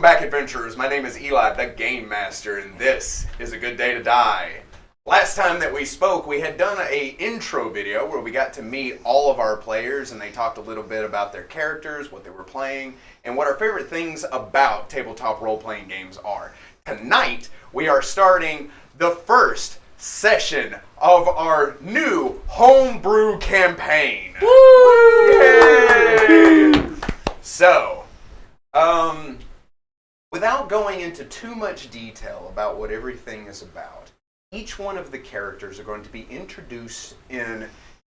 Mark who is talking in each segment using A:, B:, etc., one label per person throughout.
A: back, adventurers. My name is Eli, the Game Master, and this is A Good Day to Die. Last time that we spoke, we had done a intro video where we got to meet all of our players, and they talked a little bit about their characters, what they were playing, and what our favorite things about tabletop role-playing games are. Tonight, we are starting the first session of our new homebrew campaign. Woo! Yay! So, without going into too much detail about what everything is about, each one of the characters are going to be introduced in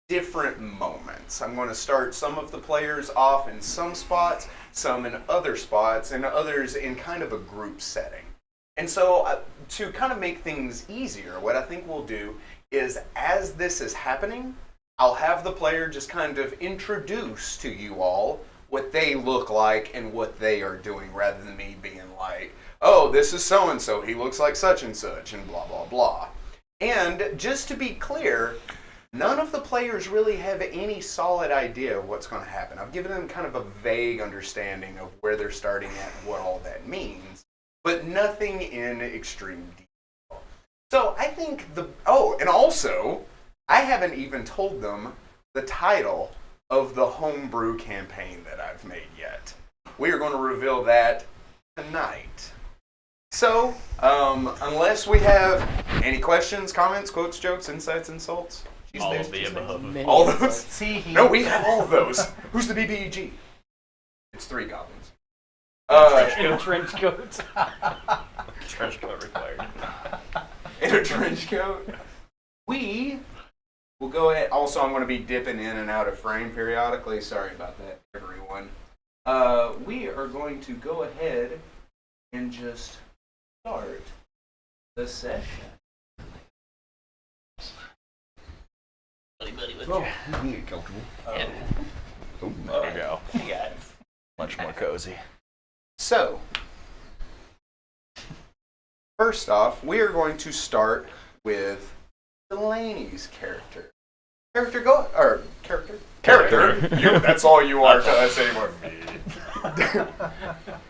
A: different moments. I'm going to start some of the players off in some spots, some in other spots, and others in kind of a group setting. And so to kind of make things easier, what I think we'll do is as this is happening, I'll have the player just kind of introduce to you all what they look like and what they are doing, rather than me being like, oh, this is so-and-so, he looks like such and such, and blah, blah, blah. And just to be clear, none of the players really have any solid idea of what's going to happen. I've given them kind of a vague understanding of where they're starting at and what all that means, but nothing in extreme detail. So I think and also, I haven't even told them the title of the homebrew campaign that I've made yet. We are going to reveal that tonight. So, unless we have any questions, comments, quotes, jokes, insights, insults.
B: All of the above.
A: All those? No, we have all of those. Who's the BBEG? It's 3 goblins.
C: In a trench coat.
B: Trench coat required.
A: In a trench coat. We will go ahead. Also, I'm going to be dipping in and out of frame periodically. Sorry about that, everyone. We are going to go ahead and just start the session.
B: Buddy, what's
D: Oh, you get comfortable.
B: Yeah.
D: Oh, there we go.
B: Hey guys.
D: Much more cozy.
A: So, first off, we are going to start with Delaney's character. Character. You, that's all you are to us anymore.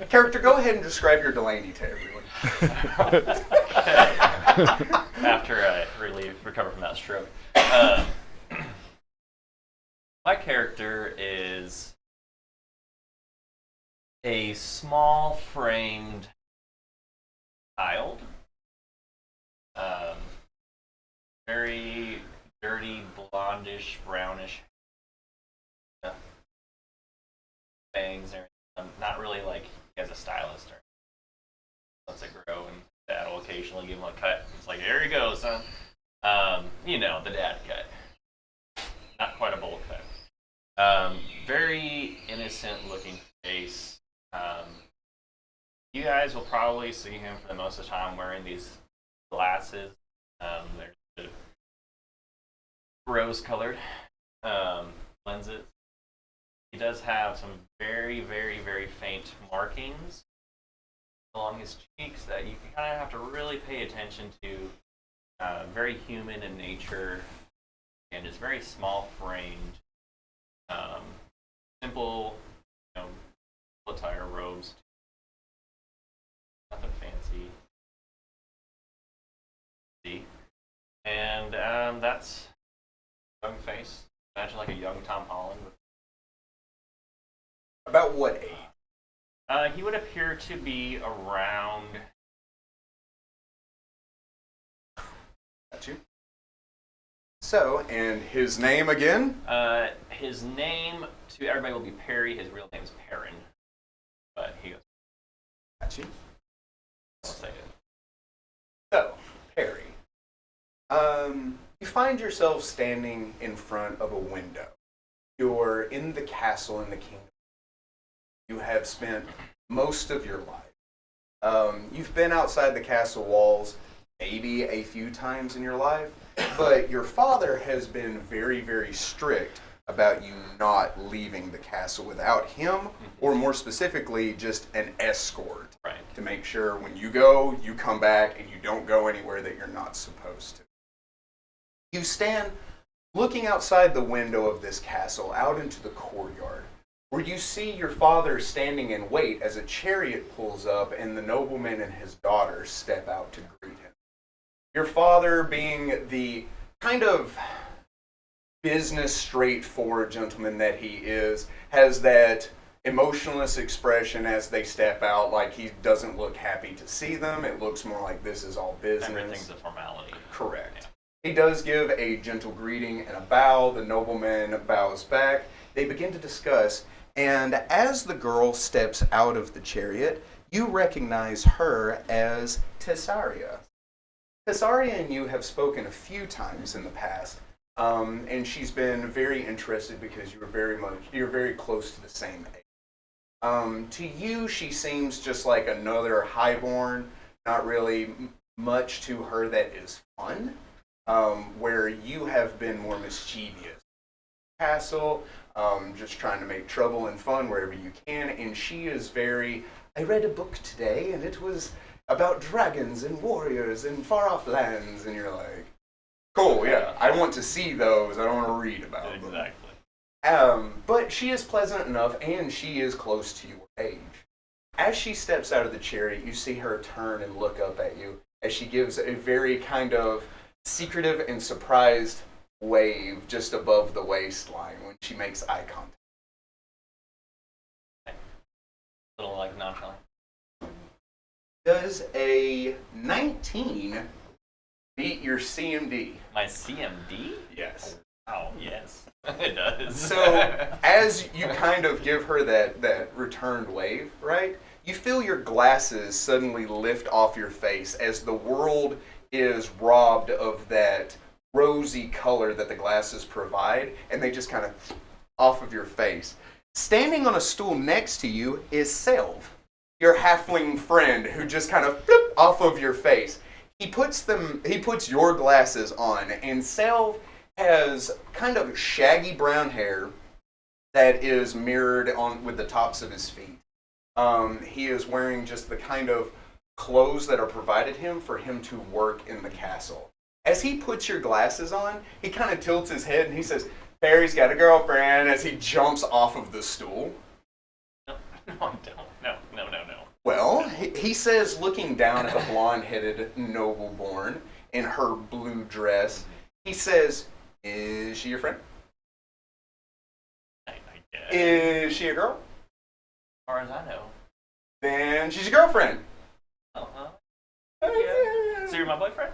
A: Character, go ahead and describe your Delaney to everyone.
B: After I recover from that stroke. My character is a small-framed child. Very dirty, blondish, brownish bangs and everything. Not really like he has a stylist or lets it grow, and dad will occasionally give him a cut. It's like, here you go, son. The dad cut. Not quite a bowl cut. Very innocent looking face. You guys will probably see him for the most of the time wearing these glasses. They're rose-colored lenses. He does have some very, very, very faint markings along his cheeks that you kind of have to really pay attention to. Very human in nature, and is very small-framed. Simple, attire, robes. Nothing fancy. And that's young face. Imagine like a young Tom Holland.
A: About what age?
B: He would appear to be around.
A: Got you. So, and his name again?
B: His name to everybody will be Perry. His real name is Perrin, but he goes.
A: Got you.
B: I'll say it.
A: So, Perry, you find yourself standing in front of a window. You're in the castle in the kingdom. You have spent most of your life. You've been outside the castle walls maybe a few times in your life, but your father has been very, very strict about you not leaving the castle without him, or more specifically, just an escort.
B: Right.
A: To make sure when you go, you come back and you don't go anywhere that you're not supposed to. You stand looking outside the window of this castle out into the courtyard, where you see your father standing in wait as a chariot pulls up and the nobleman and his daughter step out to greet him. Your father, being the kind of business, straightforward gentleman that he is, has that emotionless expression as they step out, like he doesn't look happy to see them. It looks more like this is all business.
B: Everything's a formality.
A: Correct.
B: Yeah.
A: He does give a gentle greeting and a bow. The nobleman bows back. They begin to discuss, and as the girl steps out of the chariot, you recognize her as Tessaria. Tessaria and you have spoken a few times in the past, and she's been very interested because you're very close to the same age. To you, she seems just like another highborn, not really much to her that is fun, where you have been more mischievous. Castle, just trying to make trouble and fun wherever you can, and she is very, I read a book today, and it was about dragons and warriors and far-off lands, and you're like, cool, yeah, I want to see those, I don't want to read about them.
B: Exactly.
A: But she is pleasant enough, and she is close to your age. As she steps out of the chariot, you see her turn and look up at you as she gives a very kind of secretive and surprised wave just above the waistline when she makes eye contact.
B: A little like nonchalant.
A: Does a 19 beat your CMD?
B: My CMD?
A: Yes.
B: Oh, yes. It does.
A: So, as you kind of give her that returned wave, right? You feel your glasses suddenly lift off your face as the world is robbed of that rosy color that the glasses provide, and they just kind of off of your face. Standing on a stool next to you is Selv, your halfling friend, who just kind of flip off of your face. He puts your glasses on, and Selv has kind of shaggy brown hair that is mirrored on with the tops of his feet. He is wearing just the kind of clothes that are provided him for him to work in the castle. As he puts your glasses on, he kind of tilts his head and he says, "Perry's got a girlfriend," as he jumps off of the stool.
B: No, I don't. No.
A: Well, he says, looking down at the blonde-headed nobleborn in her blue dress, he says, "Is she your friend?
B: I guess.
A: Is she a girl?
B: As far as I know.
A: Then she's your girlfriend."
B: Uh-huh. Yeah. So you're my boyfriend?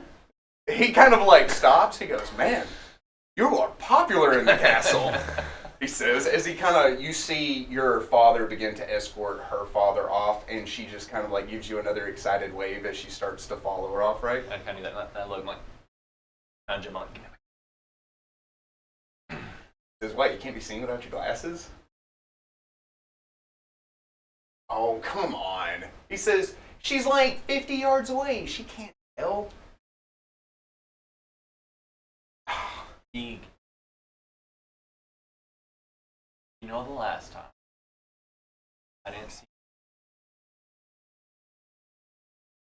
A: He kind of like stops. He goes, "Man, you are popular in the castle," he says, as he kind of, you see your father begin to escort her father off, and she just kind of like gives you another excited wave as she starts to follow her off, right?
B: I kind of do that look like Jim like.
A: Says, "What, you can't be seen without your glasses?" "Oh, come on." He says, "She's like 50 yards away. She can't tell."
B: You know, the last time I didn't see.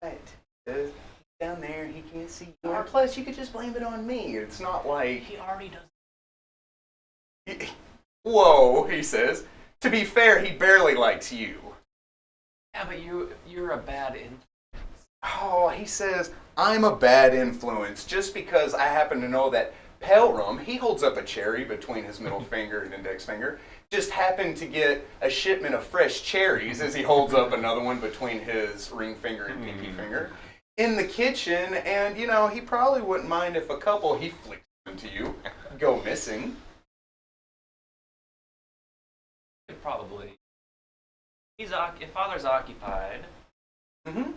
A: Right. Down there, he can't see you. Or plus, you could just blame it on me. It's not like...
B: He already does.
A: Whoa, he says. To be fair, he barely likes you.
B: Yeah, but you're a bad influence.
A: Oh, he says, "I'm a bad influence just because I happen to know that Pelram," he holds up a cherry between his middle finger and index finger, "just happened to get a shipment of fresh cherries," as he holds up another one between his ring finger and pinky finger, "in the kitchen, and, you know, he probably wouldn't mind if a couple," he flicks them to you, "go missing."
B: Probably. If father's occupied.
A: Mm-hmm.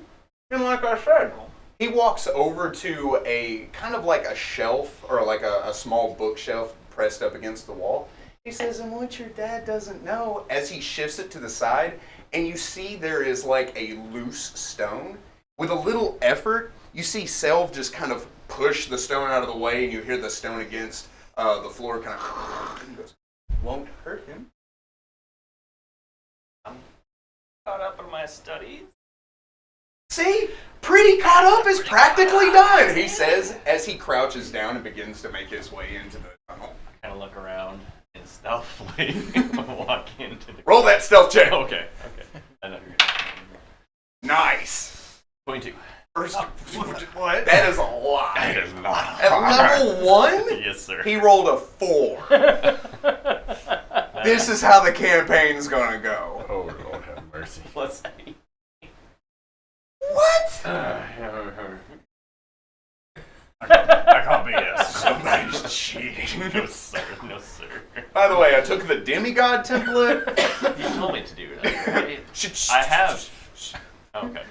A: And like I said, he walks over to a kind of like a shelf, or like a small bookshelf pressed up against the wall. He says, "And what your dad doesn't know," as he shifts it to the side, and you see there is like a loose stone. With a little effort, you see Selv just kind of push the stone out of the way, and you hear the stone against the floor kind of, and he goes, "Won't hurt him."
B: I'm caught up in my studies.
A: "See? Pretty caught up is practically done," he says, as he crouches down and begins to make his way into the tunnel.
B: I kind of look around and stealthily walk into the.
A: Roll that stealth check.
B: Okay. I know you're gonna.
A: Nice.
B: 22.
A: First,
B: What?
A: that is a lot.
B: That is not.
A: At level 1,
B: Yes, sir.
A: he rolled a 4. This is how the campaign's gonna go.
D: Oh, Lord have mercy.
B: Plus.
A: What?
D: I can't be yes.
A: Somebody's cheating.
B: No, sir. No, sir.
A: By the way, I took the demigod template.
B: You told me to do that, right? I have. Okay.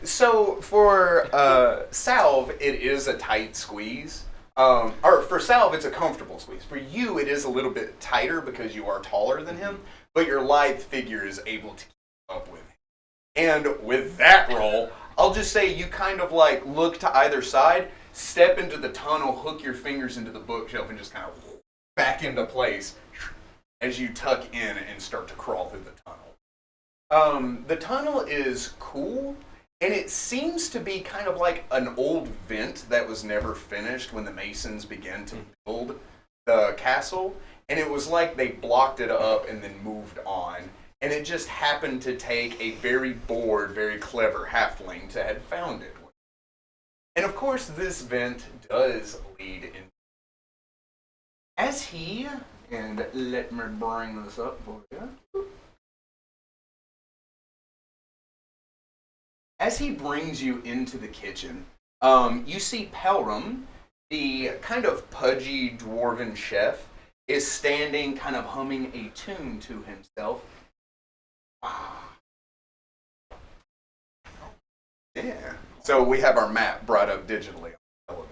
A: So for Salve, it is a tight squeeze. Or for Salve, it's a comfortable squeeze. For you, it is a little bit tighter because you are taller than him, but your lithe figure is able to keep up with him. And with that roll, I'll just say you kind of like look to either side, step into the tunnel, hook your fingers into the bookshelf, and just kind of back into place as you tuck in and start to crawl through the tunnel. The tunnel is cool, and it seems to be kind of like an old vent that was never finished when the Masons began to build the castle, and it was like they blocked it up and then moved on. And it just happened to take a very bored, very clever halfling to have found it. And of course, this vent does lead in. As he, and let me bring this up for you. As he brings you into the kitchen, you see Pelram, the kind of pudgy dwarven chef, is standing kind of humming a tune to himself. Yeah. So we have our map brought up digitally on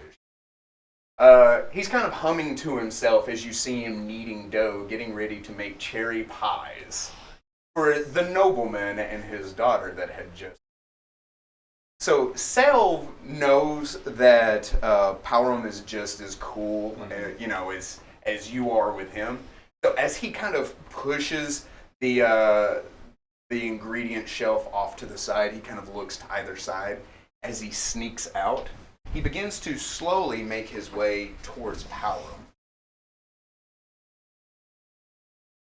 A: television. He's kind of humming to himself as you see him kneading dough, getting ready to make cherry pies for the nobleman and his daughter that had just. So Salve knows that Powram is just as cool, as you are with him. So as he kind of pushes the ingredient shelf off to the side, he kind of looks to either side. As he sneaks out, he begins to slowly make his way towards Powram.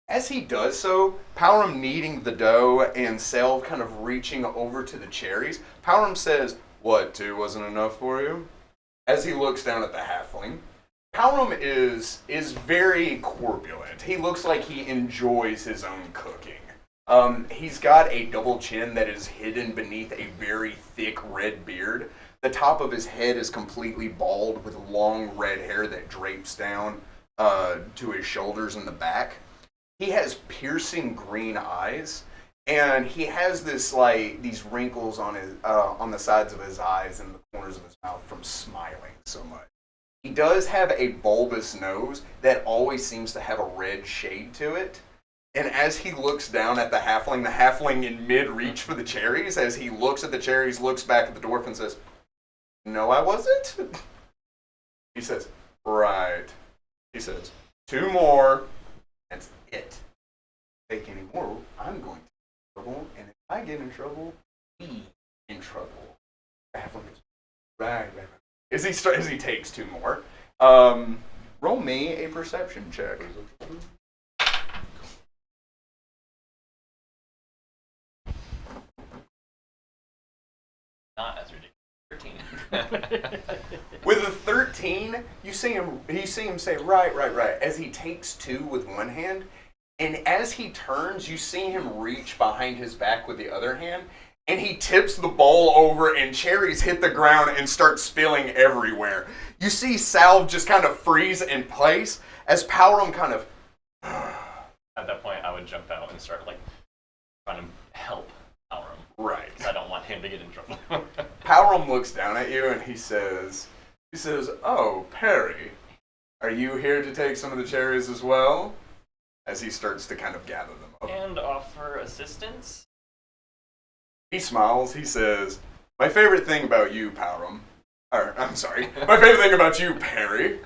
A: As he does so, Powram kneading the dough and Salve kind of reaching over to the cherries, Powram says, "What, 2 wasn't enough for you?" As he looks down at the halfling. Powram is very corpulent. He looks like he enjoys his own cooking. He's got a double chin that is hidden beneath a very thick red beard. The top of his head is completely bald with long red hair that drapes down to his shoulders and the back. He has piercing green eyes, and he has these wrinkles on the sides of his eyes and the corners of his mouth from smiling so much. He does have a bulbous nose that always seems to have a red shade to it. And as he looks down at the halfling in mid-reach for the cherries, as he looks at the cherries, looks back at the dwarf and says, "No, I wasn't." He says, "Right." He says, 2 more. That's it. Take any more, I'm going to get in trouble. And if I get in trouble, be in trouble. The halfling goes, right. As he takes 2 more, roll me a perception check.
B: Not as ridiculous. 13.
A: With a 13, you see him say, right, as he takes 2 with one hand, and as he turns, you see him reach behind his back with the other hand, and he tips the bowl over, and cherries hit the ground and start spilling everywhere. You see Salve just kind of freeze in place as Powram kind of...
B: At that point, I would jump out and start trying to help Powram.
A: Right.
B: Because I don't want him to get in trouble.
A: Powram looks down at you and he says, "Oh, Perry, are you here to take some of the cherries as well?" As he starts to kind of gather them up.
B: And offer assistance?
A: He smiles, he says, "My favorite thing about you, Powram, my favorite thing about you, Perry,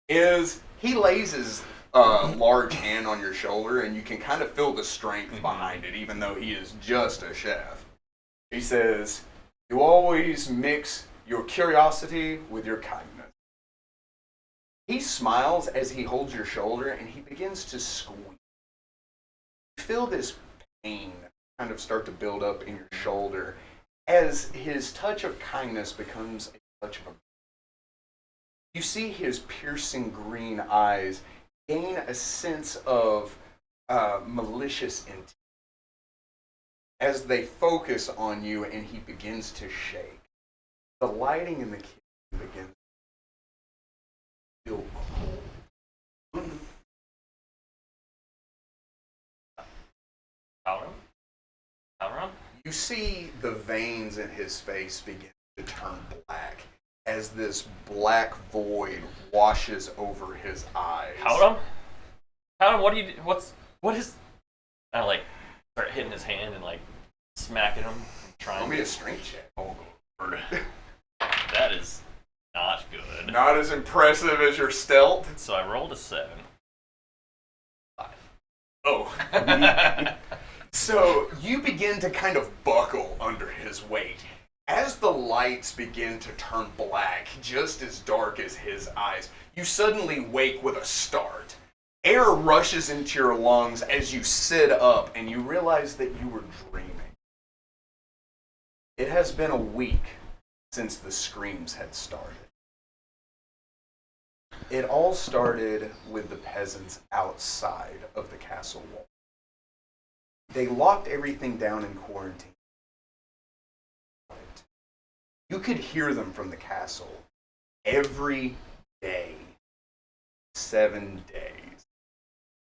A: is," he lays his large hand on your shoulder and you can kind of feel the strength behind it, even though he is just a chef. He says, "You always mix your curiosity with your kindness." He smiles as he holds your shoulder, and he begins to squeeze. You feel this pain kind of start to build up in your shoulder as his touch of kindness becomes a touch of a... You see his piercing green eyes gain a sense of malicious intent as they focus on you, and he begins to shake. The lighting in the kitchen begins to feel cold.
B: Power?
A: You see the veins in his face begin to turn black as this black void washes over his eyes.
B: Power? What do you? What is? I like start hitting his hand and like smacking him, trying.
A: Roll me a strength check. Oh, Lord.
B: That is not good.
A: Not as impressive as your stealth.
B: So I rolled a 7. 5.
A: Oh. So you begin to kind of buckle under his weight. As the lights begin to turn black, just as dark as his eyes, you suddenly wake with a start. Air rushes into your lungs as you sit up and you realize that you were dreaming. It has been a week since the screams had started. It all started with the peasants outside of the castle wall. They locked everything down in quarantine. You could hear them from the castle every day, 7 days,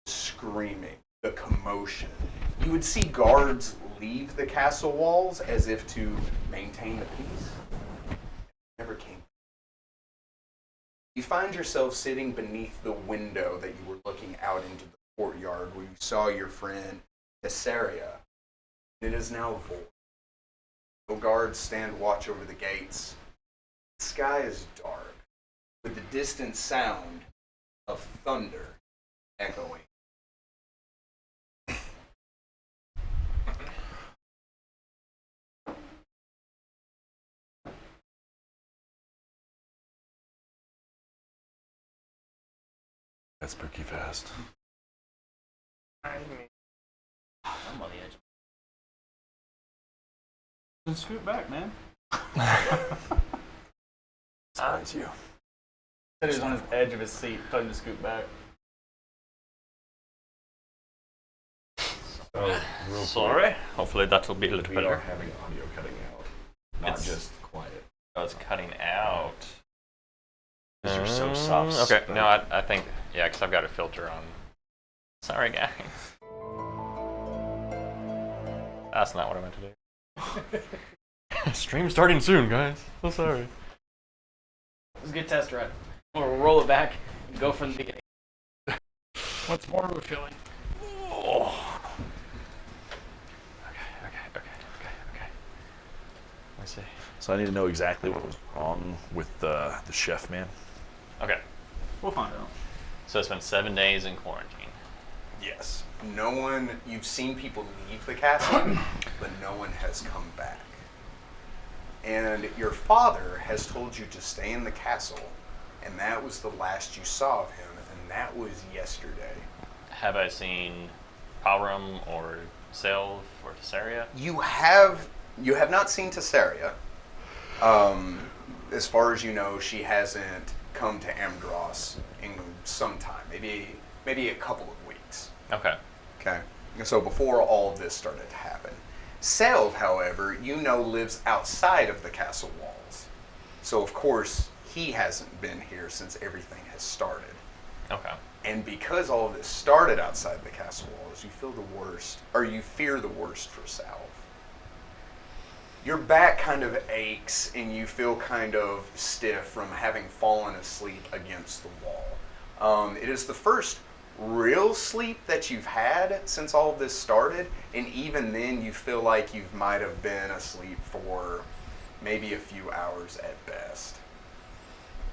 A: screaming, the commotion. You would see guards leave the castle walls as if to maintain the peace. It never came. You find yourself sitting beneath the window that you were looking out into the courtyard where you saw your friend Caesarea. It is now void. The guards stand watch over the gates. The sky is dark, with the distant sound of thunder echoing.
D: That's spooky fast.
B: I'm on the edge.
C: Then scoot back, man.
D: That's you.
C: Said he was on his edge of his seat, told him to scoot back.
D: So, real
B: Sorry. Hopefully that will be a little
D: quick, we are
B: better.
D: having audio cutting out, not
B: It's-
D: just quiet.
B: Oh, it's cutting out.
D: Because you're so soft.
B: Okay, no, I think, yeah, because I've got a filter on. Sorry, guys. That's not what I meant to do. Stream starting soon, guys. So sorry.
C: It was a good test run. We'll roll it back and go from the beginning. What's more of a feeling?
B: Oh. Okay. Let me see.
D: So I need to know exactly what was wrong with the chef man.
B: Okay,
C: We'll find out.
B: so it's been 7 days in quarantine.
A: Yes. No one, you've seen people leave the castle, but no one has come back. And your father has told you to stay in the castle, and that was the last you saw of him, and that was yesterday.
B: Have I seen Palrum or Selv or Tesseria?
A: You have not seen Tesseria. As far as you know, she hasn't come to Amdros in some time, maybe a couple of weeks.
B: Okay.
A: Okay. So before all of this started to happen. Selv, however, you know lives outside of the castle walls. So of course, he hasn't been here since everything has started.
B: Okay.
A: And because all of this started outside the castle walls, you feel the worst, or you fear the worst for Selv. Your back kind of aches and you feel kind of stiff from having fallen asleep against the wall. It is the first real sleep that you've had since all of this started, and even then you feel like you might have been asleep for maybe a few hours at best.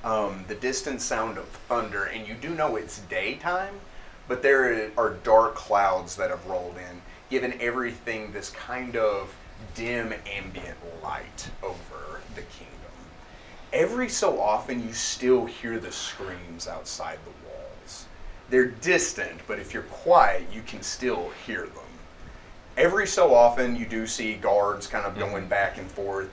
A: The distant sound of thunder, and you do know it's daytime, but there are dark clouds that have rolled in, giving everything this kind of dim ambient light over the kingdom. every so often you still hear the screams outside the walls. They're distant, but if you're quiet, you can still hear them. Every so often you do see guards kind of going back and forth.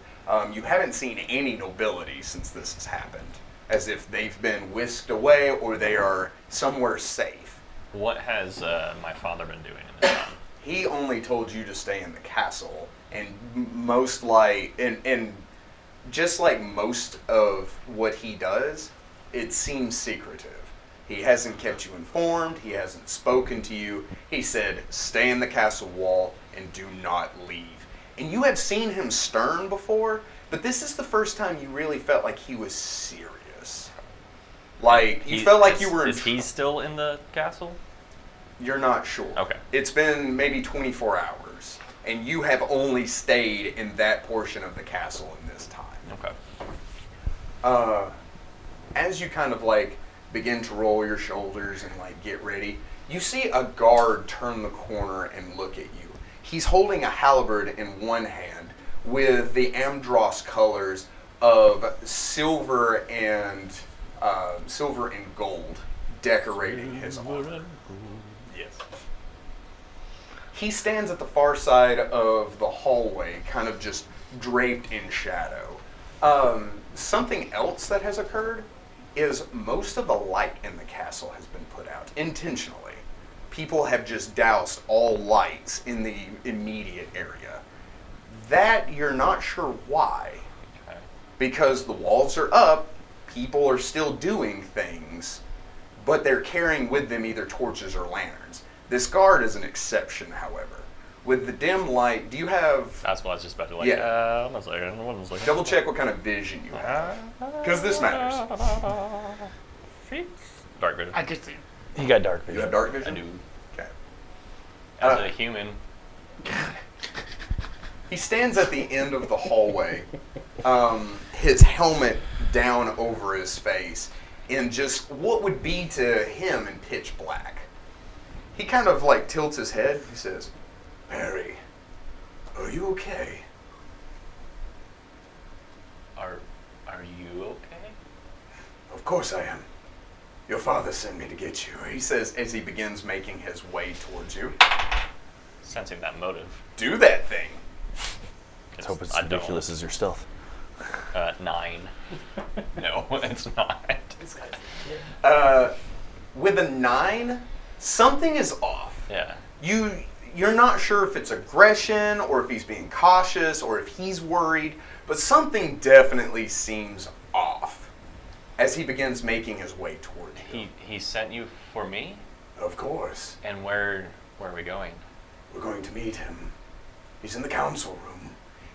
A: You haven't seen any nobility since this has happened, as if they've been whisked away or they are somewhere safe.
B: What has my father been doing in this time?
A: He only told you to stay in the castle, and most like, and just like most of what he does, it seems secretive. He hasn't kept you informed, he hasn't spoken to you. He said, stay in the castle wall and do not leave. And you have seen him stern before, but this is the first time you really felt like he was serious. Like, you felt like you were in
B: Is he still in the castle?
A: You're not sure.
B: Okay.
A: It's been maybe 24 hours, and you have only stayed in that portion of the castle in this time.
B: Okay.
A: As you kind of like begin to roll your shoulders and like get ready, you see a guard turn the corner and look at you. He's holding a halberd in one hand with the Amdros colors of silver and gold decorating his armor. Yes. He stands at the far side of the hallway, kind of just draped in shadow. Something else that has occurred is most of the light in the castle has been put out intentionally. People have just doused all lights in the immediate area. That you're not sure why.
B: Okay.
A: Because the walls are up, people are still doing things, but they're carrying with them either torches or lanterns. This guard is an exception, however. With the dim light, do you have...
B: That's what I was just about to like.
A: Yeah.
B: 1 second.
A: Double check what kind of vision you have. Because this matters.
B: Dark vision.
C: I just
D: You got dark
A: You
D: vision.
A: have dark
B: I
A: vision?
B: do.
A: Okay.
B: As a human,
A: He stands at the end of the hallway, his helmet down over his face, in just what would be to him in pitch black. He kind of like tilts his head. He says, Perry, are you okay?
B: are you okay?
A: Of course I am. Your father sent me to get you, he says as he begins making his way towards you.
B: Sensing that motive.
A: Do that thing.
D: Let's hope it's
B: I
D: as
B: don't.
D: ridiculous as your stealth.
B: 9. No, it's not.
C: this guy's
A: With a 9, something is off.
B: Yeah.
A: You're not sure if it's aggression or if he's being cautious or if he's worried, but something definitely seems off as he begins making his way toward you.
B: He sent you for me?
A: Of course.
B: And where are we going?
A: We're going to meet him. He's in the council room.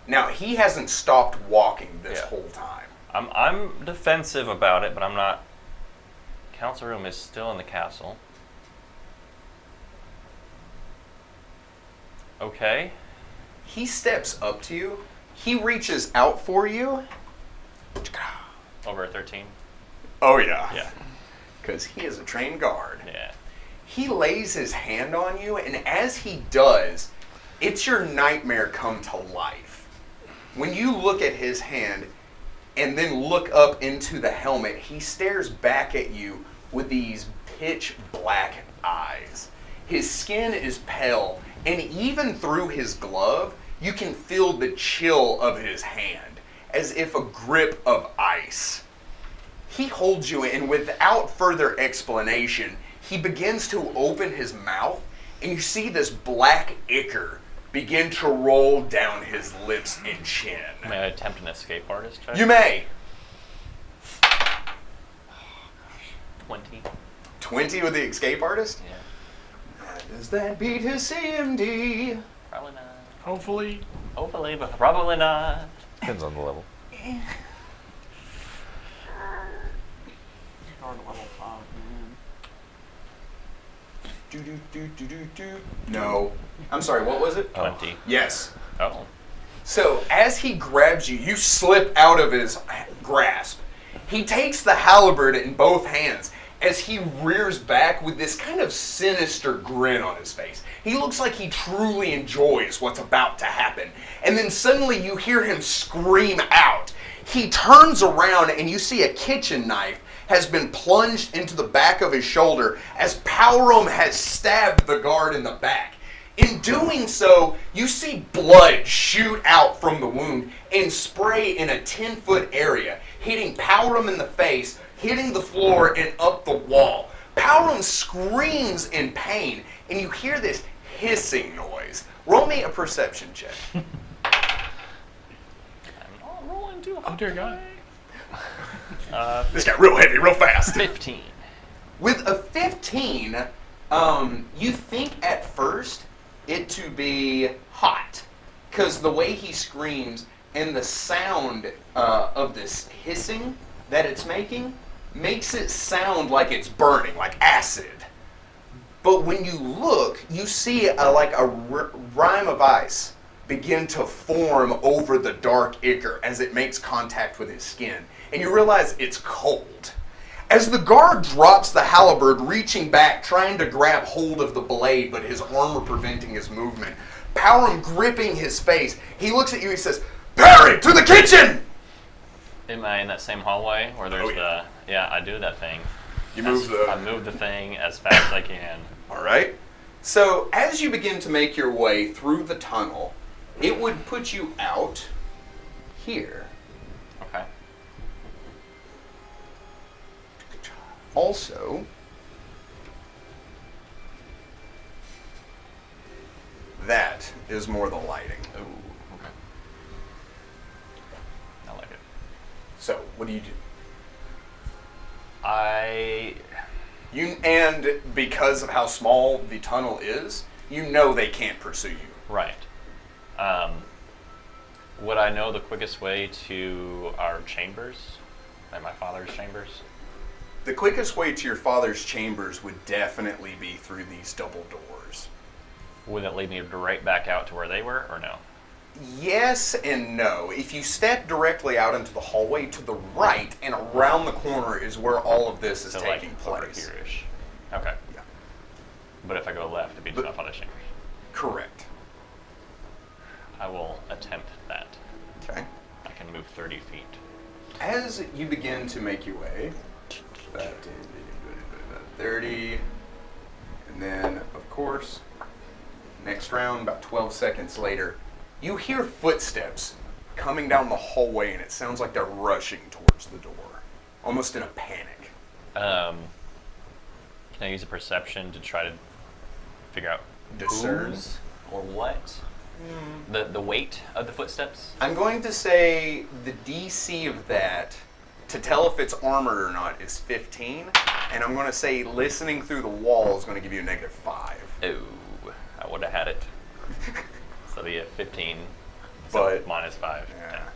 A: Now, he hasn't stopped walking this
B: Yeah.
A: whole time.
B: I'm defensive about it, but I'm not. Council room is still in the castle. Okay.
A: He steps up to you. He reaches out for you.
B: Over a 13.
A: Oh, yeah.
B: Yeah.
A: Because he is a trained guard.
B: Yeah.
A: He lays his hand on you, and as he does, it's your nightmare come to life. When you look at his hand and then look up into the helmet, he stares back at you with these pitch black eyes. His skin is pale, and even through his glove, you can feel the chill of his hand, as if a grip of ice. He holds you, and without further explanation, he begins to open his mouth, and you see this black ichor begin to roll down his lips and chin.
B: May I attempt an escape artist check?
A: You may.
B: 20.
A: 20 with the escape artist?
B: Yeah.
A: Does that beat his CMD?
B: Probably not.
D: Hopefully.
B: Hopefully, but probably not.
D: Depends on the level.
C: Start level 5, man.
A: No. I'm sorry, what was it?
B: 20.
A: Yes.
B: Oh.
A: So as he grabs you, you slip out of his grasp. He takes the halberd in both hands as he rears back with this kind of sinister grin on his face. He looks like he truly enjoys what's about to happen. And then suddenly you hear him scream out. He turns around and you see a kitchen knife has been plunged into the back of his shoulder as Powrum has stabbed the guard in the back. In doing so, you see blood shoot out from the wound and spray in a 10-foot area, hitting Powrum in the face, hitting the floor, and up the wall. Powrum screams in pain, and you hear this hissing noise. Roll me a perception check.
B: I'm not rolling too hard.
D: Oh dear God.
A: This got real heavy, real fast.
B: 15.
A: With a 15, you think at first it to be hot, because the way he screams and the sound of this hissing that it's making makes it sound like it's burning, like acid. But when you look, you see like a rime of ice begin to form over the dark ichor as it makes contact with his skin. And you realize it's cold. As the guard drops the halberd, reaching back, trying to grab hold of the blade, but his armor preventing his movement, Powrum gripping his face, he looks at you, he says, "Perry, to the kitchen!"
B: Am I in that same hallway where there's Yeah, I do that thing.
A: I
B: move the thing as fast as I can.
A: All right. So as you begin to make your way through the tunnel, it would put you out here.
B: Okay.
A: Also, that is more the lighting.
B: Ooh, okay. I like it.
A: So, what do you do? And because of how small the tunnel is, you know they can't pursue you.
B: Right. Would I know the quickest way to our chambers? Like my father's chambers?
A: The quickest way to your father's chambers would definitely be through these double doors.
B: Would it lead me right back out to where they were, or no?
A: Yes and no. If you step directly out into the hallway to the right and around the corner is where all of this is
B: So
A: taking
B: like over
A: place.
B: here-ish. Okay.
A: Yeah.
B: But if I go left, it'd be to my father's chambers.
A: Correct.
B: I will attempt that.
A: Okay.
B: I can move 30 feet.
A: As you begin to make your way, 30, and then, of course, next round, about 12 seconds later, you hear footsteps coming down the hallway, and it sounds like they're rushing towards the door, almost in a panic.
B: Can I use a perception to try to figure out
A: Discern?
B: whose or what? The weight of the footsteps?
A: I'm going to say the DC of that, to tell if it's armored or not, is 15, and I'm going to say listening through the wall is going to give you a -5.
B: Oh, I would have had it. So the 15, so
A: But
B: -5.
A: yeah.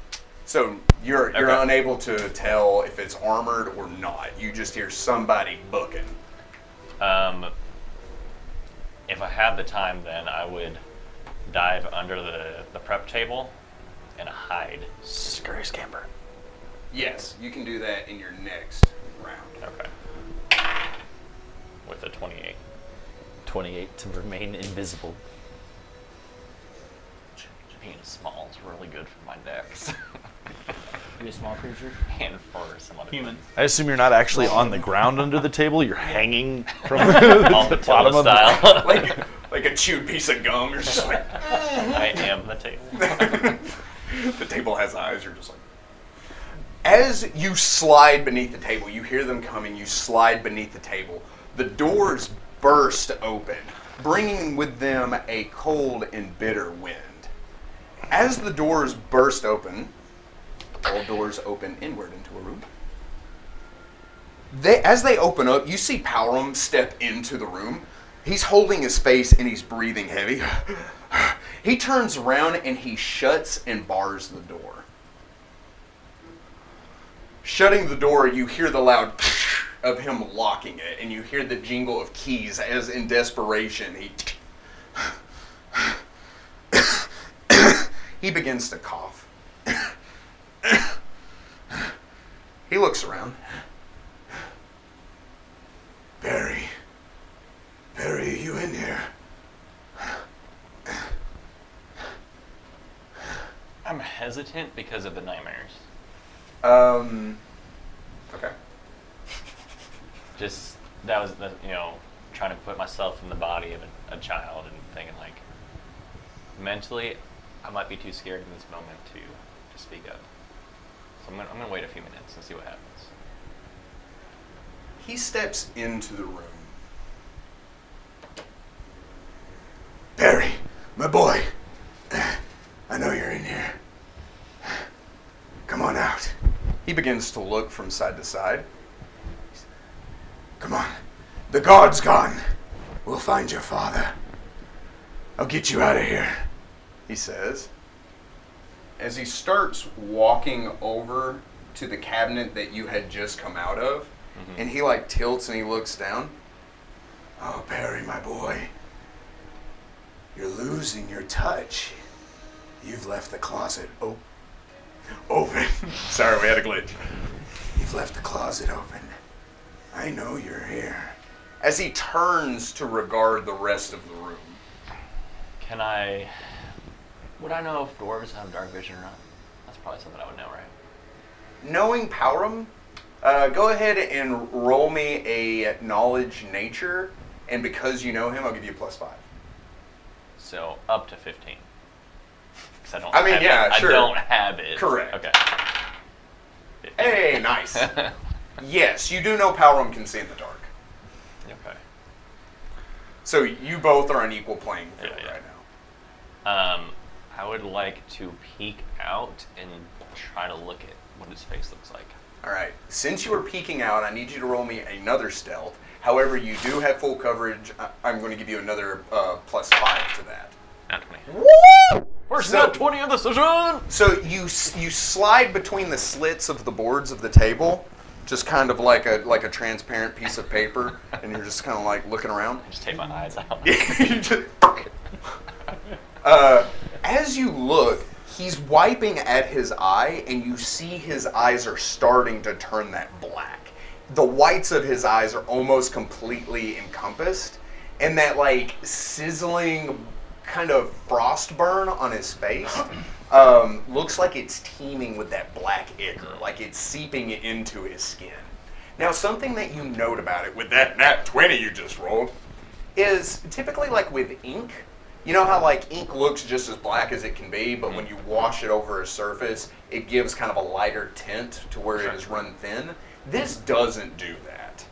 A: So you're
B: Okay.
A: unable to tell if it's armored or not. You just hear somebody booking.
B: If I had the time, then I would dive under the prep table and hide.
D: Scurry scamper.
A: Yes, you can do that in your next round.
B: Okay. With a 28.
E: 28 to remain invisible.
B: Being small is really good for my dex.
C: Are you a small creature?
B: And for some other
C: Human.
D: I assume you're not actually on the ground under the table. You're hanging from
B: On
D: the
B: the
D: bottom of the
B: style.
A: Like a chewed piece of gum. You're just like,
B: I am the table.
A: the table has eyes. You're just like. As you slide beneath the table, you hear them coming. You slide beneath the table. The doors burst open, bringing with them a cold and bitter wind. As the doors burst open, all doors open inward into a room. As they open up, you see Powrum step into the room. He's holding his face and he's breathing heavy. He turns around and he shuts and bars the door. Shutting the door, you hear the loud of him locking it, and you hear the jingle of keys as in desperation he begins to cough. He looks around. Barry, are you in here?
B: I'm hesitant because of the nightmares.
A: Okay.
B: Just that was the trying to put myself in the body of a child and thinking like mentally I might be too scared in this moment to speak up. So I'm gonna wait a few minutes and see what happens.
A: He steps into the room. Barry, my boy, I know you're in here. Come on out. He begins to look from side to side. Come on. The guard's gone. We'll find your father. I'll get you out of here, he says. As he starts walking over to the cabinet that you had just come out of, and he like tilts and he looks down. Oh, Barry, my boy. You're losing your touch. You've left the closet open. Sorry, we had a glitch. You've left the closet open. I know you're here. As he turns to regard the rest of the room.
B: Would I know if dwarves have dark vision or not? That's probably something I would know, right?
A: Knowing Powram, go ahead and roll me a knowledge nature, and because you know him, I'll give you a +5.
B: So up to 15. 'Cause I don't.
A: I mean,
B: have
A: yeah,
B: it.
A: sure.
B: I don't have it.
A: Correct.
B: Okay. 15.
A: Hey, nice. Yes, you do know Powram can see in the dark.
B: Okay.
A: So you both are on equal playing field
B: Yeah.
A: right now.
B: I would like to peek out and try to look at what his face looks like.
A: All right. Since you are peeking out, I need you to roll me another stealth. However, you do have full coverage. I'm going to give you another +5 to that.
B: Not 20.
A: Woo!
B: Where's that 20 of the session?
A: So you slide between the slits of the boards of the table, just kind of like a transparent piece of paper, and you're just kind of like looking around.
B: Just take my eyes out.
A: You just- as you look, he's wiping at his eye, and you see his eyes are starting to turn that black. The whites of his eyes are almost completely encompassed, and that like sizzling kind of frost burn on his face looks like it's teeming with that black ichor, like it's seeping into his skin. Now, something that you note about it with that nat 20 you just rolled is typically like with ink. You know how like ink looks just as black as it can be, but when you wash it over a surface, it gives kind of a lighter tint to where it is run thin? This doesn't do that.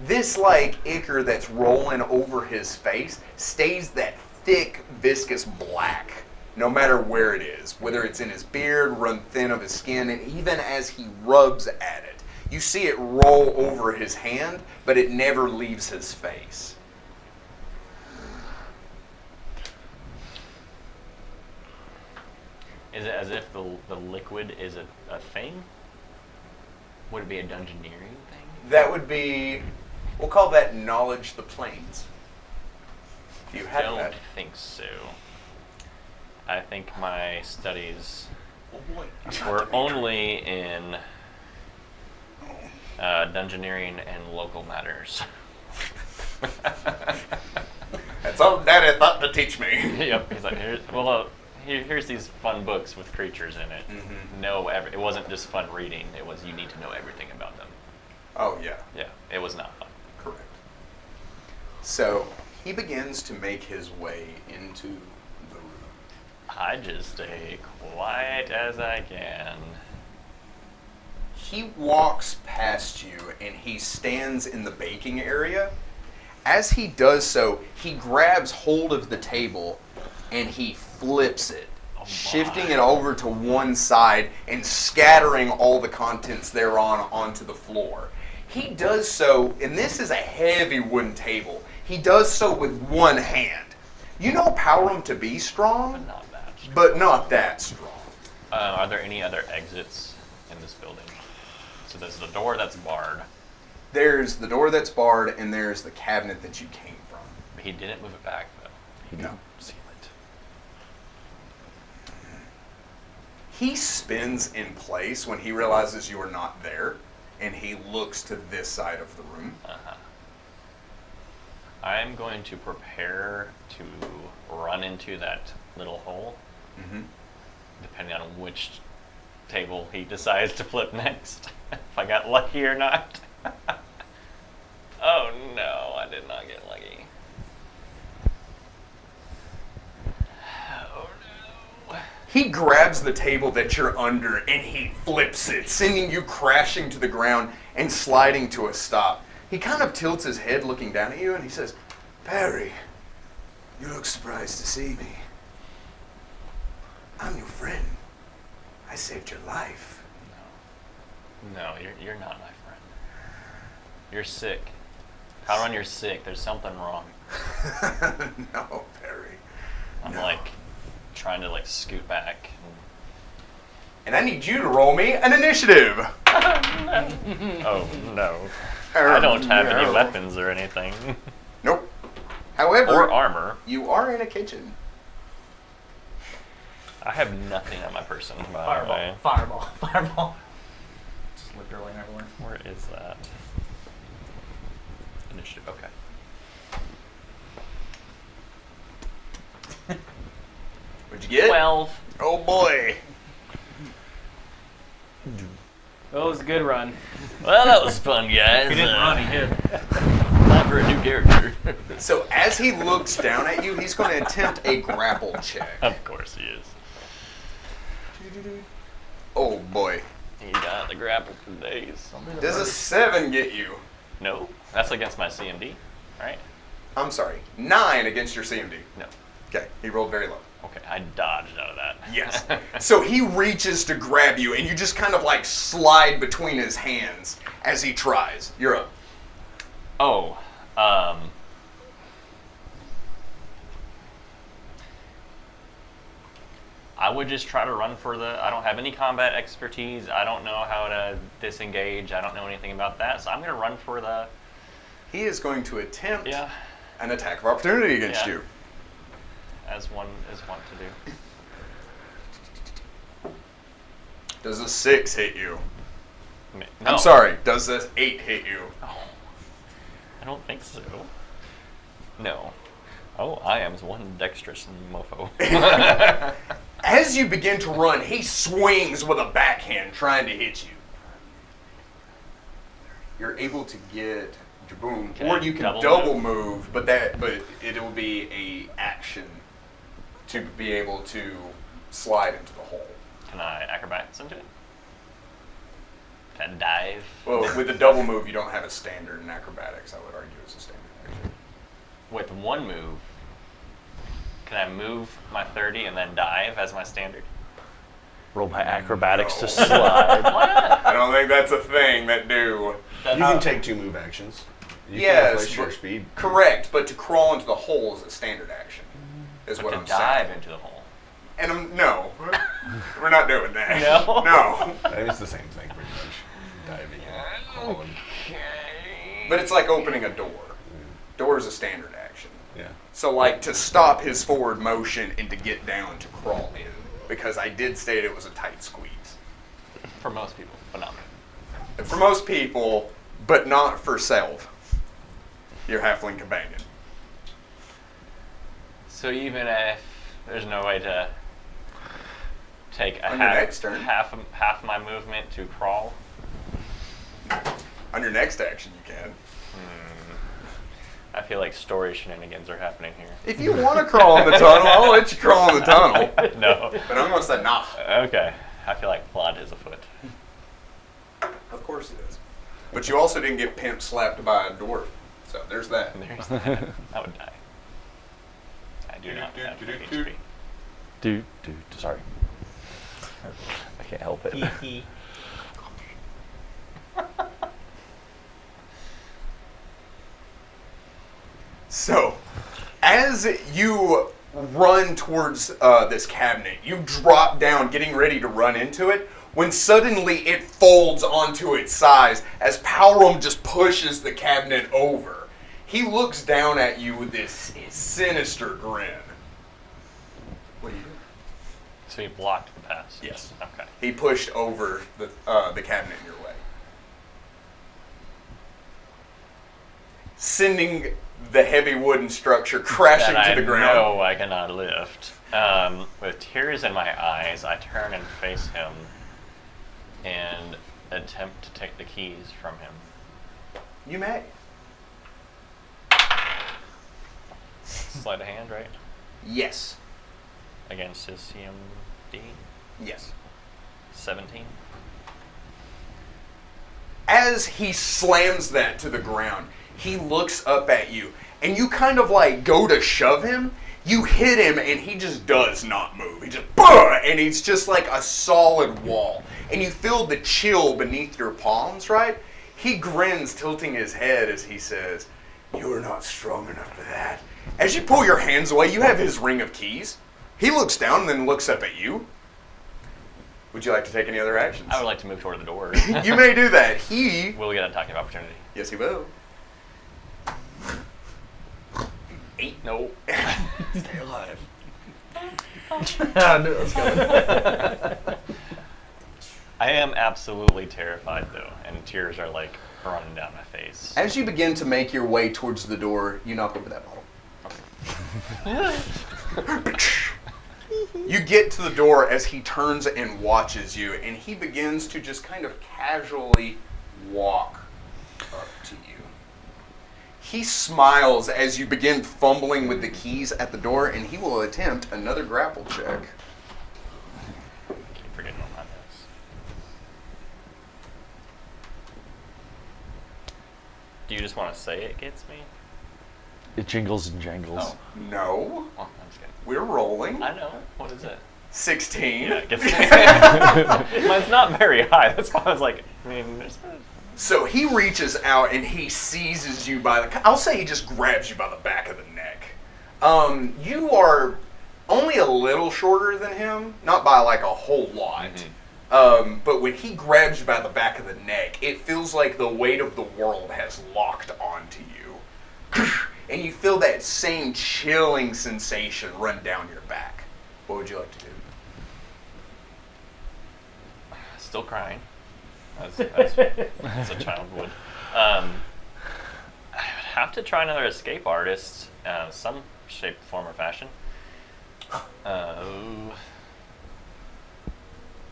A: This like ichor that's rolling over his face stays that thick, viscous black, no matter where it is, whether it's in his beard, run thin of his skin, and even as he rubs at it. You see it roll over his hand, but it never leaves his face.
B: Is it as if the liquid is a thing? Would it be a dungeoneering thing?
A: That would be, we'll call that knowledge the planes. Do you have
B: I don't
A: that?
B: think so. I think my studies
A: Oh,
B: were only in dungeoneering and local matters.
A: That's all Daddy thought to teach me.
B: Yep. He's like, here's these fun books with creatures in it.
A: Mhm.
B: It wasn't just fun reading. It was you need to know everything about them.
A: Oh, yeah.
B: Yeah. It was not fun.
A: Correct. So he begins to make his way into the room.
B: I just stay quiet as I can.
A: He walks past you and he stands in the baking area. As he does so, he grabs hold of the table and he flips it, shifting it over to one side and scattering all the contents thereon onto the floor. He does so, and this is a heavy wooden table, he does so with one hand. You know Powram to be strong,
B: But not that.
A: but not that strong.
B: Are there any other exits in this building? So there's the door that's barred.
A: There's the door that's barred, and there's the cabinet that you came from.
B: But he didn't move it back, though.
D: He
A: No.
D: didn't seal it.
A: He spins in place when he realizes you are not there, and he looks to this side of the room.
B: I'm going to prepare to run into that little hole,
A: Mm-hmm.
B: depending on which table he decides to flip next. If I got lucky or not. Oh no, I did not get lucky. Oh no.
A: He grabs the table that you're under and he flips it, sending you crashing to the ground and sliding to a stop. He kind of tilts his head looking down at you and he says, "Perry, you look surprised to see me. I'm your friend. I saved your life."
B: No, you're not my friend. You're sick. Calderon, you're sick. There's something wrong.
A: No, Perry.
B: I'm
A: No.
B: like trying to like scoot back.
A: And I need you to roll me an initiative.
B: Oh no. I don't have any
A: No.
B: weapons or anything.
A: Nope. However,
B: Or armor.
A: you are in a kitchen.
B: I have nothing on my person, by the way.
C: Fireball. Just literally everywhere.
B: Where is that? Initiative, okay.
A: What'd you get?
B: 12.
A: Oh boy.
C: That was a good run.
B: Well, that was fun, guys.
C: He didn't run, he hit.
B: Time for a new character.
A: So as he looks down at you, he's going to attempt a grapple check.
B: Of course he is.
A: Oh boy.
B: He got the grapple for days.
A: Does a 7 get you?
B: No, that's against my CMD, right?
A: I'm sorry, 9 against your CMD.
B: No.
A: Okay, he rolled very low.
B: Okay, I dodged out of that.
A: Yes. So he reaches to grab you, and you just kind of like slide between his hands as he tries. You're up.
B: Oh, I would just try to run for the. I don't have any combat expertise. I don't know how to disengage. I don't know anything about that. So I'm going to run for the.
A: He is going to attempt
B: Yeah,
A: an attack of opportunity against
B: Yeah.
A: you.
B: as one is wont to do.
A: Does a 6 hit you?
B: No,
A: I'm sorry, does this 8 hit you?
B: I don't think so. No. Oh, I am one dexterous mofo.
A: As you begin to run, he swings with a backhand trying to hit you. You're able to get boom,
B: Can
A: or
B: I
A: you can
B: double
A: double
B: move?
A: move, but it'll be a action to be able to slide into the hole.
B: Can I acrobatics into it? Can I dive?
A: Well, with a double move, you don't have a standard in acrobatics. I would argue it's a standard action.
B: With one move, can I move my 30 and then dive as my standard?
E: Roll my acrobatics
A: No.
E: to slide.
B: Why not?
A: I don't think that's a thing that do.
F: You can take 2 move actions. You
A: Yes,
F: can replace your
A: but-
F: speed.
A: Correct, but to crawl into the hole is a standard action. Is
B: But
A: what
B: to
A: I'm
B: dive
A: saying.
B: into the hole.
A: And no, we're not doing that.
B: No?
A: No.
F: I think it's the same thing, pretty much. Diving in, crawling.
A: But it's like opening a door. Door is a standard action.
F: Yeah.
A: So like to stop his forward motion and to get down to crawl in, because I did state it was a tight squeeze.
B: For most people, but not me.
A: For most people, but not for Self, your halfling companion.
B: So even if there's no way to take a
A: On your next turn.
B: half my movement to crawl,
A: On your next action, you can.
B: I feel like story shenanigans are happening here.
A: If you want to crawl in the tunnel, I'll let you crawl in the tunnel.
B: No.
A: But I'm going to say nah.
B: Okay. I feel like blood is afoot.
A: Of course it is. But you also didn't get pimp slapped by a dwarf. So there's that.
B: There's that. I would die. I do not have HP.
E: Sorry. I can't help it.
A: So, as you run towards this cabinet, you drop down, getting ready to run into it, when suddenly it folds onto its size as Powrum just pushes the cabinet over. He looks down at you with this sinister grin. What do you do?
B: So you blocked the pass?
A: Yes.
B: Okay.
A: He pushed over the cabinet in your way, sending the heavy wooden structure crashing
B: That
A: to the ground.
B: No, I cannot lift. With tears in my eyes, I turn and face him. and attempt to take the keys from him.
A: You may.
B: Sleight of hand, right?
A: Yes.
B: Against his CMD?
A: Yes.
B: 17.
A: As he slams that to the ground, he looks up at you, and you kind of like go to shove him. You hit him, and he just does not move. He just, and he's just like a solid wall. And you feel the chill beneath your palms, right? He grins, tilting his head as he says, "You are not strong enough for that." As you pull your hands away, you have his ring of keys. He looks down and then looks up at you. Would you like to take any other actions?
B: I would like to move toward the door.
A: You may do that. He...
B: Will we get an attacking opportunity?
A: Yes, he will. 8.
B: No.
F: Stay alive.
C: I knew it was coming.
B: I am absolutely terrified though, and tears are like running down my face.
A: As you begin to make your way towards the door, you knock over that bottle. You get to the door as he turns and watches you, and he begins to just kind of casually walk up to you. He smiles as you begin fumbling with the keys at the door, and he will attempt another grapple check.
B: Keep forgetting all my notes. Do you just want to say it gets me?
E: It jingles and jangles.
B: Oh.
A: No,
B: Well, I'm just kidding.
A: we're rolling.
B: I know. What is it?
A: 16.
B: Yeah, it gets me. Mine's not very high. That's why I was like, I mean, there's...
A: So he reaches out and he seizes you by the... I'll say he just grabs you by the back of the neck. You are only a little shorter than him, not by like a whole lot. But when he grabs you by the back of the neck, it feels like the weight of the world has locked onto you. And you feel that same chilling sensation run down your back. What would you like to do?
B: Still crying, as a child would. I would have to try another escape artist, some shape, form, or fashion.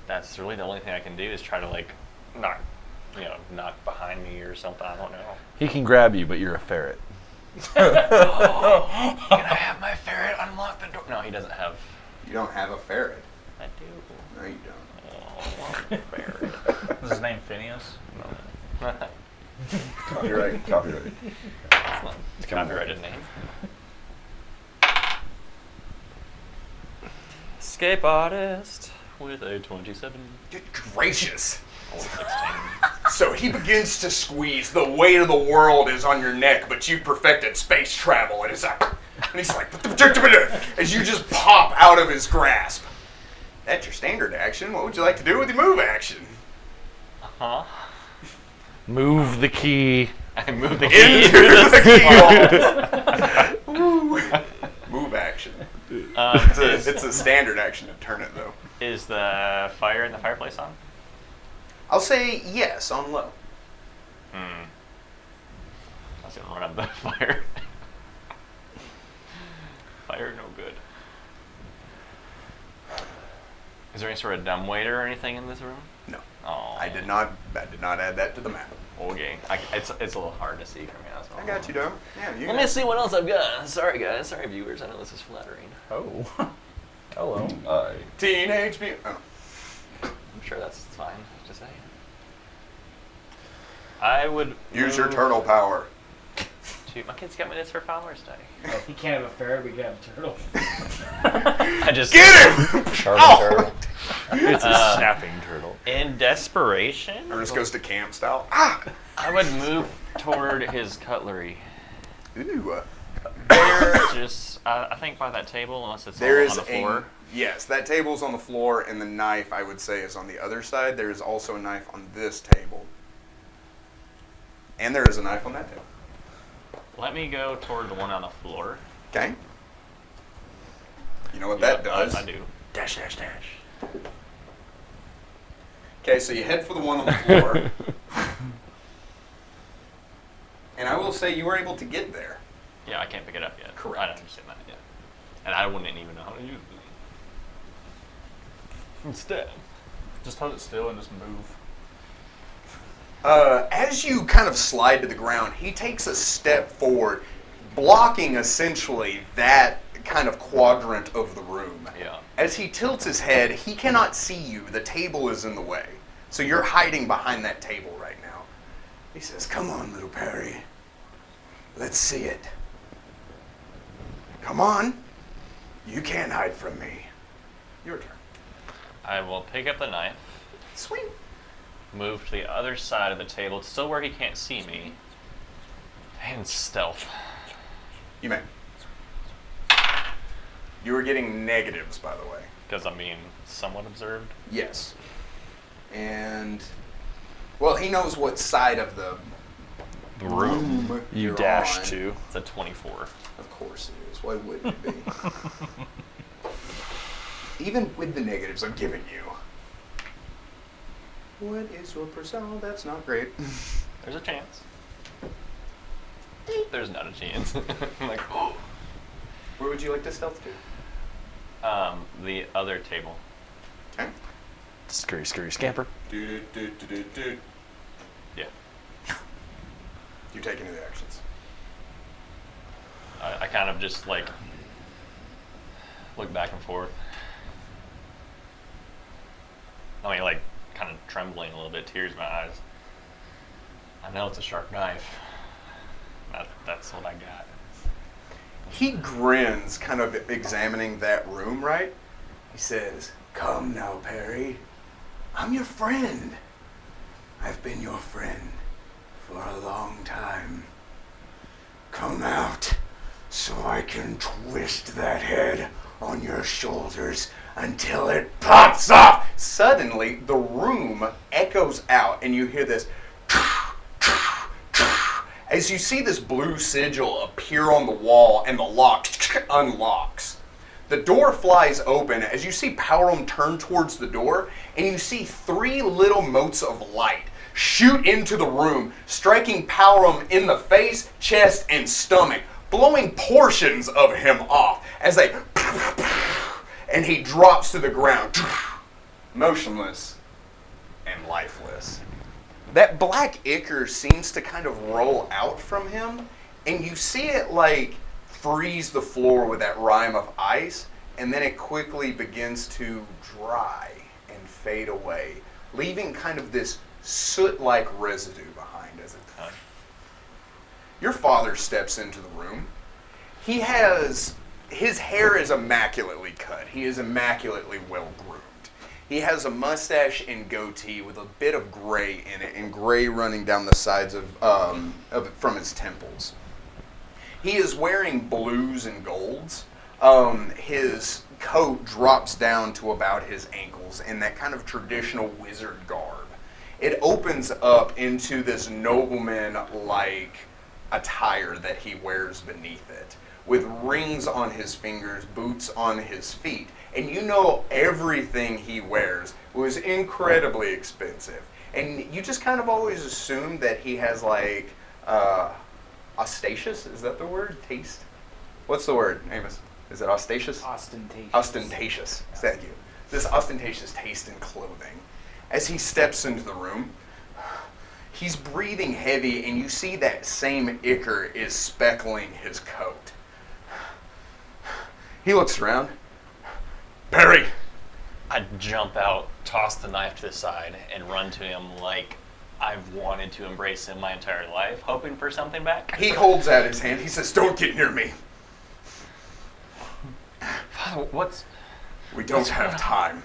B: That's really the only thing I can do is try to like knock behind me or something. I don't know.
E: He can grab you, but you're a ferret.
B: Can I have my ferret unlock the door? No, he doesn't have.
A: You don't have a ferret.
B: I do.
A: No, you don't.
B: Oh, ferret.
C: Is his name Phineas?
B: No.
F: Copyright. Copyright.
B: It's a copyrighted name. Escape artist with a 27.
A: Good gracious.
B: Or 16.
A: So he begins to squeeze. The weight of the world is on your neck, but you've perfected space travel, and it's like, and he's like, as you just pop out of his grasp. That's your standard action. What would you like to do with your move action?
B: Huh?
E: Move the key.
B: I moved the key
A: Into
B: the
A: the keyhole. Move action. It's a standard action to turn it, though.
B: Is the fire in the fireplace on?
A: I'll say yes, on low.
B: I was gonna run up the fire. Fire, no good. Is there any sort of dumbwaiter or anything in this room?
A: No.
B: Oh,
A: I did not add that to the map.
B: Okay, it's a little hard to see from here. That's all.
A: I got you, Dom. Yeah, you
B: Let me see what else I've got. Sorry, guys. Sorry, viewers. I know this is flattering.
C: Oh. Hello.
A: Teenage Mutant. Oh.
B: I'm sure that's fine to say. I would
A: Use your
B: move
A: turtle power.
B: to my kids got me this for Fowler's Day.
C: Oh, if he can't have a ferret, we can have a turtle.
B: I just
A: Get him!
F: Turtle.
E: It's a snapping turtle.
B: in desperation.
A: Ernest goes to camp style. Ah!
B: I would move toward his cutlery.
A: Ooh.
B: There, just I think by that table, unless it's
A: There
B: on
A: is
B: the floor.
A: yes, that table's on the floor, and the knife, I would say, is on the other side. There is also a knife on this table. And there is a knife on that table.
B: Let me go toward the one on the floor.
A: Okay? You know what that does?
B: I do.
A: Dash, dash, dash. Okay, so you head for the one on the floor. And I will say you were able to get there.
B: Yeah, I can't pick it up yet.
A: Correct.
B: I don't understand that yet. And I wouldn't even know how to use it. Instead,
F: Just hold it still and just move.
A: As you kind of slide to the ground, he takes a step forward, blocking essentially that kind of quadrant of the room.
B: Yeah.
A: As he tilts his head, he cannot see you. The table is in the way. So you're hiding behind that table right now. He says, "Come on, little Perry. Let's see it. Come on. You can't hide from me." Your turn.
B: I will pick up the knife,
A: Sweet.
B: move to the other side of the table. It's still where he can't see me. And stealth.
A: You may. You were getting negatives, by the way.
B: Because I'm being somewhat observed.
A: Yes. And, well, he knows what side of the room
E: You
A: you're
E: dash
A: on.
E: to.
B: It's a 24.
A: Of course it is. Why wouldn't it be? Even with the negatives I'm giving you. What is your persona? Oh, that's not great.
B: There's a chance. There's not a chance. I'm like,
A: Where would you like to stealth to?
B: the other table.
A: Okay.
E: Scurry, scurry, scamper.
A: Do.
B: Yeah.
A: You take any of the actions.
B: I kind of just like look back and forth. I mean, like, kind of trembling a little bit, tears in my eyes. I know it's a sharp knife. That's what I got.
A: He grins, kind of examining that room, right? He says, "Come now, Perry. I'm your friend. I've been your friend for a long time. Come out so I can twist that head on your shoulders until it pops off." Suddenly, the room echoes out, and you hear this as you see this blue sigil appear on the wall and the lock unlocks. The door flies open as you see Powrum turn towards the door, and you see 3 little motes of light shoot into the room, striking Powrum in the face, chest, and stomach, blowing portions of him off as they and he drops to the ground, motionless and lifeless. That black ichor seems to kind of roll out from him, and you see it like freeze the floor with that rime of ice, and then it quickly begins to dry and fade away, leaving kind of this soot-like residue behind as it does. Your father steps into the room. His hair is immaculately cut. He is immaculately well-groomed. He has a mustache and goatee with a bit of gray in it, and gray running down the sides from his temples. He is wearing blues and golds. His coat drops down to about his ankles in that kind of traditional wizard garb. It opens up into this nobleman-like attire that he wears beneath it, with rings on his fingers, boots on his feet. And you know everything he wears was incredibly expensive. And you just kind of always assume that he has like ostentatious, is that the word? Taste? What's the word, Amos? Is it ostentatious?
C: Ostentatious.
A: Ostentatious, thank you. This ostentatious taste in clothing. As he steps into the room, he's breathing heavy, and you see that same ichor is speckling his coat. He looks around. "Perry!"
B: I jump out, toss the knife to the side, and run to him like I've wanted to embrace him my entire life, hoping for something back.
A: He holds out his hand. He says, "Don't get near me.
B: Father, what's...
A: We don't have time."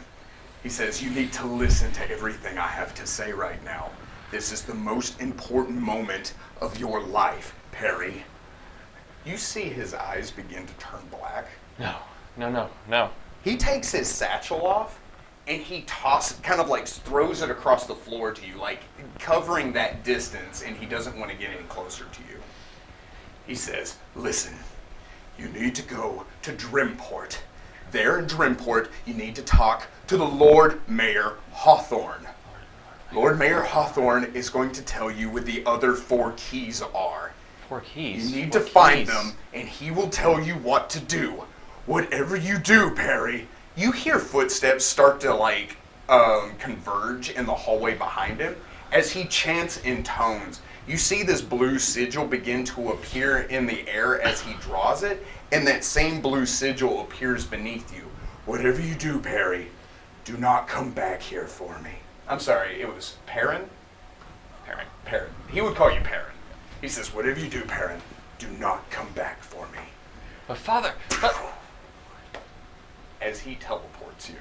A: He says, "You need to listen to everything I have to say right now. This is the most important moment of your life, Perry." You see his eyes begin to turn black.
B: No.
A: He takes his satchel off, and he kind of like throws it across the floor to you, like covering that distance, and he doesn't want to get any closer to you. He says, "Listen, you need to go to Drimport. There in Drimport, you need to talk to the Lord Mayor Hawthorne. Lord Mayor Hawthorne is going to tell you what the other 4 keys are.
B: 4 keys?
A: You need to find them, and he will tell you what to do. Whatever you do, Perry." You hear footsteps start to like converge in the hallway behind him. As he chants in tones, you see this blue sigil begin to appear in the air as he draws it, and that same blue sigil appears beneath you. Whatever you do, Perry, do not come back here for me. I'm sorry, it was Perrin?
B: Parent.
A: Perrin. He would call you Perrin. He says, whatever you do, Perrin, do not come back for me.
B: But father,
A: As he teleports you.